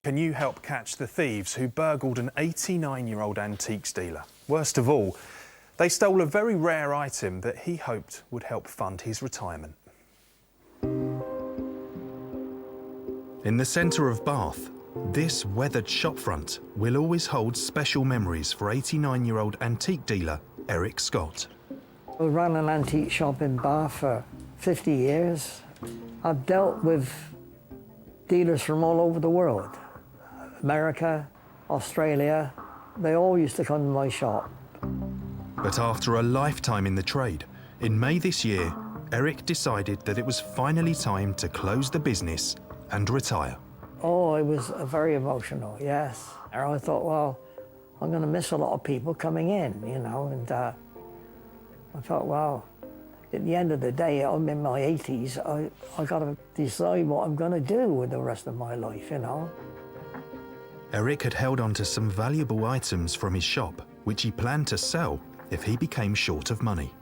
Can you help catch the thieves who burgled an 89-year-old antiques dealer? Worst of all, they stole a very rare item that he hoped would help fund his retirement. In the centre of Bath, this weathered shopfront will always hold special memories for 89-year-old antique dealer Eric Scott. I ran an antique shop in Bath for 50 years. I've dealt with dealers from all over the world. America, Australia, they all used to come to my shop. But after a lifetime in the trade, in May this year, Eric decided that it was finally time to close the business and retire. Oh, it was very emotional, yes. And I thought, well, I'm going to miss a lot of people coming in, you know, and I thought, well, at the end of the day, I'm in my 80s, I got to decide what I'm going to do with the rest of my life, you know. Eric had held on to some valuable items from his shop, which he planned to sell if he became short of money.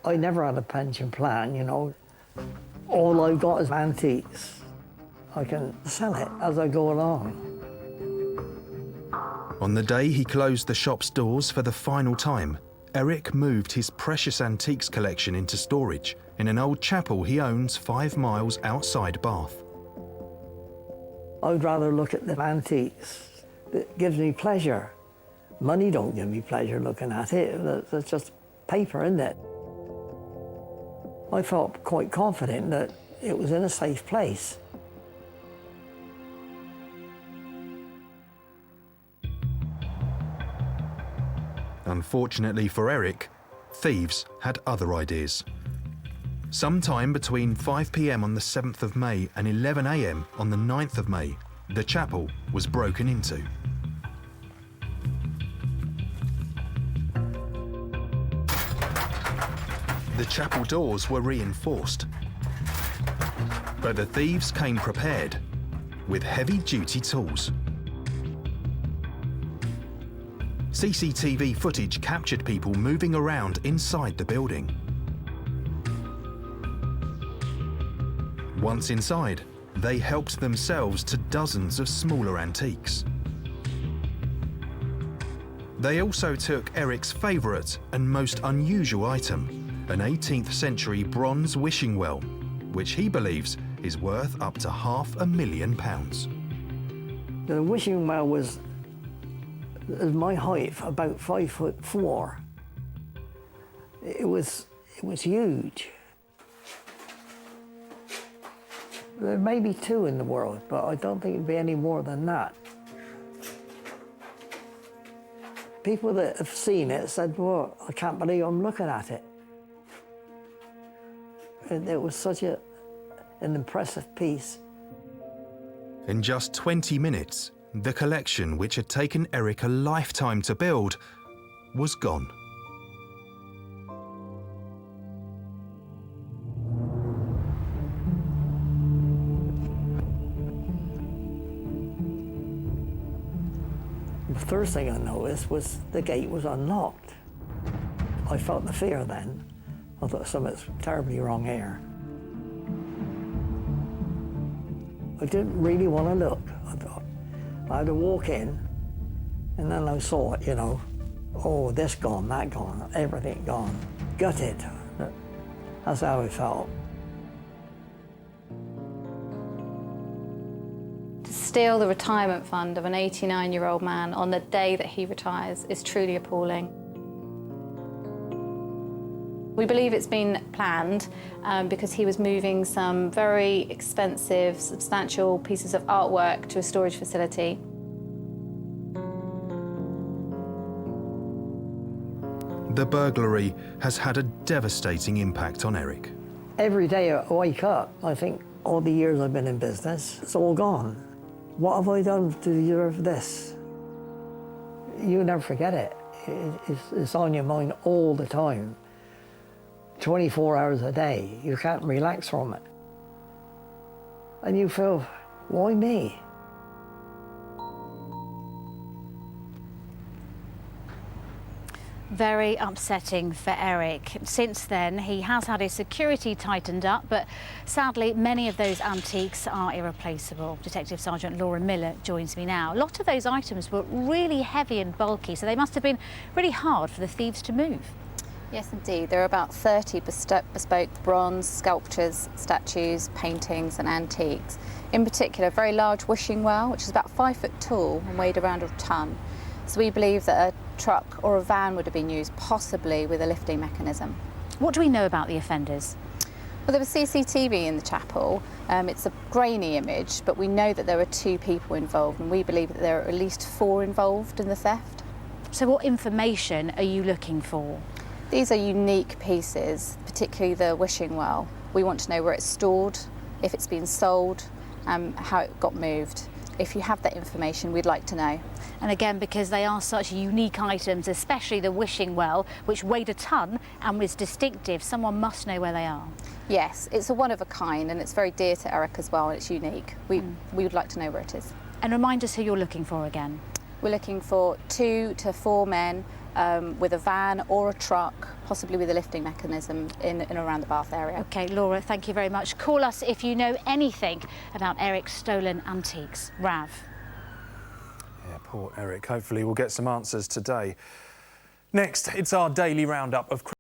I never had a pension plan, you know. All I've got is antiques. I can sell it as I go along. On the day he closed the shop's doors for the final time, Eric moved his precious antiques collection into storage in an old chapel he owns 5 miles outside Bath. I'd rather look at the antiques. It gives me pleasure. Money don't give me pleasure looking at it. It's just paper, isn't it? I felt quite confident that it was in a safe place. Unfortunately for Eric, thieves had other ideas. Sometime between 5 p.m. on the 7th of May and 11 a.m. on the 9th of May, the chapel was broken into. The chapel doors were reinforced, but the thieves came prepared with heavy-duty tools. CCTV footage captured people moving around inside the building. Once inside, they helped themselves to dozens of smaller antiques. They also took Eric's favourite and most unusual item, an 18th century bronze wishing well, which he believes is worth up to £500,000. The wishing well was my height, about 5'4". It was huge. There may be 2 in the world, but I don't think it'd be any more than that. People that have seen it said, well, I can't believe I'm looking at it. And it was such an impressive piece. In just 20 minutes, the collection, which had taken Eric a lifetime to build, was gone. The first thing I noticed was the gate was unlocked. I felt the fear then. I thought something's terribly wrong here. I didn't really want to look. I thought I had to walk in, and then I saw it, you know. Oh, this gone, that gone, everything gone. Gutted. That's how I felt. To steal the retirement fund of an 89-year-old man on the day that he retires is truly appalling. We believe it's been planned because he was moving some very expensive, substantial pieces of artwork to a storage facility. The burglary has had a devastating impact on Eric. Every day I wake up, I think, all the years I've been in business, it's all gone. What have I done to deserve this? You never forget it. It's on your mind all the time. 24 hours a day, you can't relax from it. And you feel, why me? Very upsetting for Eric. Since then, he has had his security tightened up, but sadly, many of those antiques are irreplaceable. Detective Sergeant Laura Miller joins me now. A lot of those items were really heavy and bulky, so they must have been really hard for the thieves to move. Yes, indeed. There are about 30 bespoke bronze sculptures, statues, paintings and antiques. In particular, a very large wishing well, which is about 5 foot tall and weighed around a tonne. So we believe that a truck or a van would have been used, possibly with a lifting mechanism. What do we know about the offenders? Well, there was CCTV in the chapel. It's a grainy image, but we know that there were 2 people involved, and we believe that there are at least 4 involved in the theft. So what information are you looking for? These are unique pieces, particularly the wishing well. We want to know where it's stored, if it's been sold, how it got moved. If you have that information, we'd like to know. And again, because they are such unique items, especially the wishing well, which weighed a tonne and was distinctive, someone must know where they are. Yes, it's a one of a kind, and it's very dear to Eric as well, and it's unique. We would like to know where it is. And remind us who you're looking for again. We're looking for 2 to 4 men with a van or a truck, possibly with a lifting mechanism in and around the Bath area. OK, Laura, thank you very much. Call us if you know anything about Eric's stolen antiques. Rav. Yeah, poor Eric. Hopefully we'll get some answers today. Next, it's our daily roundup of